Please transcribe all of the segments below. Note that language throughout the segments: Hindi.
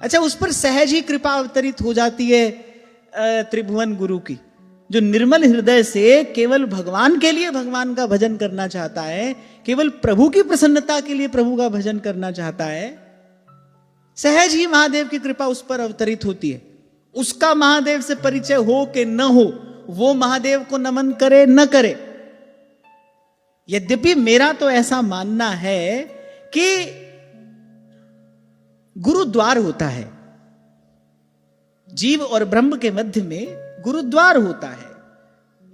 अच्छा, उस पर सहज ही कृपा अवतरित हो जाती है त्रिभुवन गुरु की, जो निर्मल हृदय से केवल भगवान के लिए भगवान का भजन करना चाहता है, केवल प्रभु की प्रसन्नता के लिए प्रभु का भजन करना चाहता है, सहज ही महादेव की कृपा उस पर अवतरित होती है। उसका महादेव से परिचय हो कि न हो, वो महादेव को नमन करे न करे। यद्यपि मेरा तो ऐसा मानना है कि गुरुद्वार होता है, जीव और ब्रह्म के मध्य में गुरुद्वार होता है।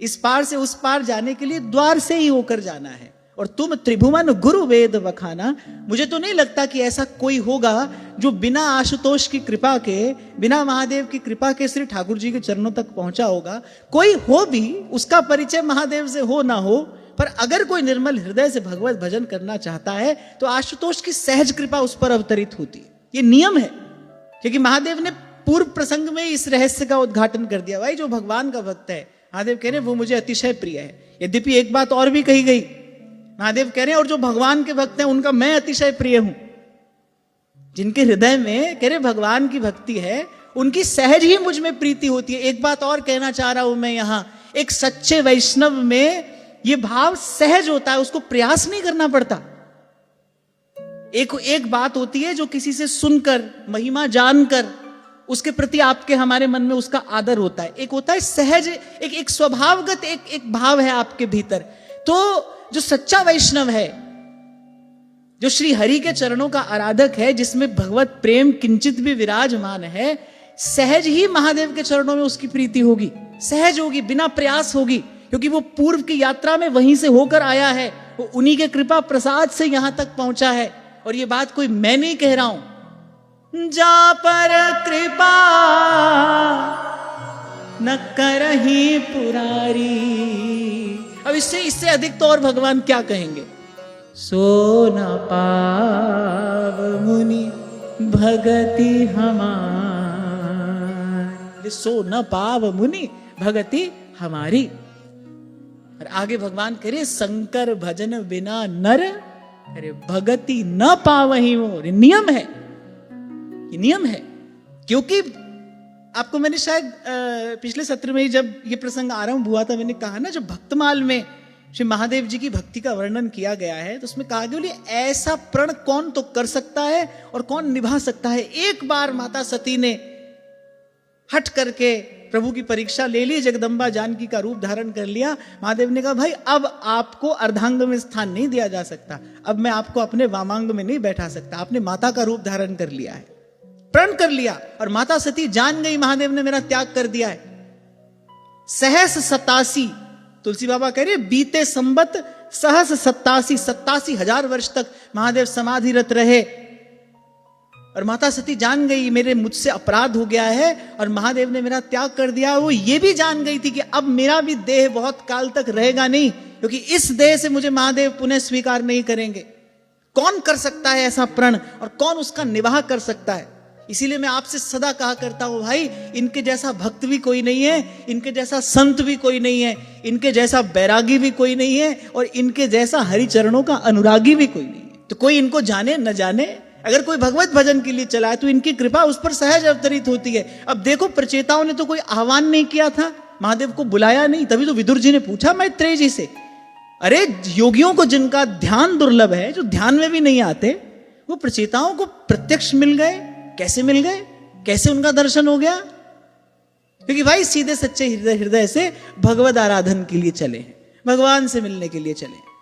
इस पार से उस पार जाने के लिए द्वार से ही होकर जाना है। और तुम त्रिभुवन गुरु वेद वखाना, मुझे तो नहीं लगता कि ऐसा कोई होगा जो बिना आशुतोष की कृपा के, बिना महादेव की कृपा के श्री ठाकुर जी के चरणों तक पहुंचा होगा। कोई हो भी, उसका परिचय महादेव से हो ना हो, पर अगर कोई निर्मल हृदय से भगवत भजन करना चाहता है तो आशुतोष की सहज कृपा उस पर अवतरित होती है। ये नियम है, क्योंकि महादेव ने पूर्व प्रसंग में इस रहस्य का उद्घाटन कर दिया। भाई, जो भगवान का भक्त है, महादेव कह रहे हैं वो मुझे अतिशय प्रिय है। यद्यपि एक बात और भी कही गई, महादेव कह रहे हैं और जो भगवान के भक्त हैं उनका मैं अतिशय प्रिय हूं। जिनके हृदय में कह रहे भगवान की भक्ति है, उनकी सहज ही मुझ में प्रीति होती है। एक बात और कहना चाह रहा हूं मैं यहां, एक सच्चे वैष्णव में यह भाव सहज होता है, उसको प्रयास नहीं करना पड़ता। एक बात होती है जो किसी से सुनकर, महिमा जानकर उसके प्रति आपके हमारे मन में उसका आदर होता है। एक होता है सहज, एक स्वभावगत एक भाव है आपके भीतर। तो जो सच्चा वैष्णव है, जो श्री हरि के चरणों का आराधक है, जिसमें भगवत प्रेम किंचित भी विराजमान है, सहज ही महादेव के चरणों में उसकी प्रीति होगी, सहज होगी, बिना प्रयास होगी, क्योंकि वो पूर्व की यात्रा में वहीं से होकर आया है, वो उन्हीं के कृपा प्रसाद से यहां तक पहुंचा है। और ये बात कोई मैं नहीं कह रहा हूं। जा पर कृपा न करही पुरारी। अब इससे अधिक तो और भगवान क्या कहेंगे। सो न पाव मुनि भगति हमारी, सो न पाव मुनि भगति हमारी। और आगे भगवान कह रहे शंकर भजन बिना नर, अरे भगति न पावही मोर। नियम है, ये नियम है। क्योंकि आपको मैंने शायद पिछले सत्र में ही जब ये प्रसंग आरंभ हुआ था, मैंने कहा ना, जब भक्तमाल में श्री महादेव जी की भक्ति का वर्णन किया गया है तो उसमें कहा गया ऐसा प्रण कौन तो कर सकता है और कौन निभा सकता है। एक बार माता सती ने हट करके प्रभु की परीक्षा ले ली, जगदम्बा जानकी का रूप धारण कर लिया। महादेव ने कहा भाई अब आपको अर्धांग में स्थान नहीं दिया जा सकता, अब मैं आपको अपने वामांग में नहीं बैठा सकता। आपने माता का रूप धारण कर लिया है, प्रण कर लिया। और माता सती जान गई महादेव ने मेरा त्याग कर दिया है। सहस 87, तुलसी बाबा कह रहे बीते संबत सहस 87,000 वर्ष तक महादेव समाधिरत रहे। और माता सती जान गई मेरे मुझसे अपराध हो गया है और महादेव ने मेरा त्याग कर दिया। वो ये भी जान गई थी कि अब मेरा भी देह बहुत काल तक रहेगा नहीं, क्योंकि इस देह से मुझे महादेव पुनः स्वीकार नहीं करेंगे। कौन कर सकता है ऐसा प्रण और कौन उसका निवाह कर सकता है। इसीलिए मैं आपसे सदा कहा करता हूं भाई, इनके जैसा भक्त भी कोई नहीं है, इनके जैसा संत भी कोई नहीं है, इनके जैसा बैरागी भी कोई नहीं है, और इनके जैसा हरि चरणों का अनुरागी भी कोई नहीं है। तो कोई इनको जाने न जाने, अगर कोई भगवत भजन के लिए चला है तो इनकी कृपा उस पर सहज अवतरित होती है। अब देखो, प्रचेताओं ने तो कोई आह्वान नहीं किया था, महादेव को बुलाया नहीं, तभी तो विदुर जी ने पूछा मैत्रेय जी से, अरे योगियों को जिनका ध्यान दुर्लभ है, जो ध्यान में भी नहीं आते, वो प्रचेताओं को प्रत्यक्ष मिल गए। कैसे मिल गए, कैसे उनका दर्शन हो गया? क्योंकि भाई सीधे सच्चे हृदय से भगवत आराधन के लिए चले हैं, भगवान से मिलने के लिए चले हैं।